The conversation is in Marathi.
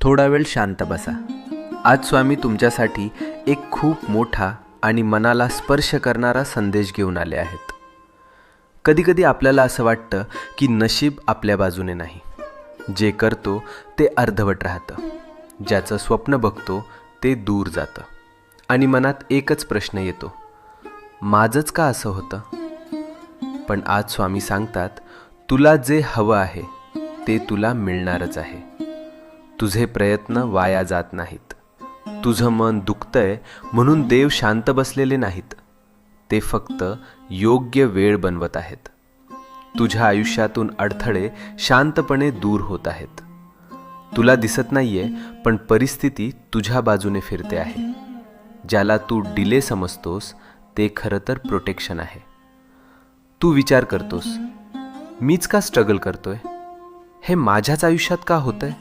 थोडा वेळ शांत बसा. आज स्वामी तुमच्यासाठी एक खूप मोठा आणि मनाला स्पर्श करणारा संदेश घेऊन आले आहेत. कधीकधी आपल्याला असं वाटतं की नशीब आपल्या बाजूने नाही. जे करतो ते अर्धवट राहतं, ज्याचं स्वप्न बघतो ते दूर जातं आणि मनात एकच प्रश्न येतो, माझंच का असं होतं? पण आज स्वामी सांगतात, तुला जे हवं आहे ते तुला मिळणारच आहे. तुझे प्रयत्न वाया जात नाहीत. तुझं मन दुखतंय म्हणून देव शांत बसलेले नाहीत. ते फक्त योग्य वेळ बनवत आहेत. तुझ्या आयुष्यातून अडथळे शांतपणे दूर होत आहेत. तुला दिसत नाहीये, पण परिस्थिती तुझ्या बाजूने फिरते आहे. ज्याला तू डिले समजतोस ते खरं तर प्रोटेक्शन आहे. तू विचार करतोस, मीच का स्ट्रगल करतोय? हे माझ्याच आयुष्यात का होतंय?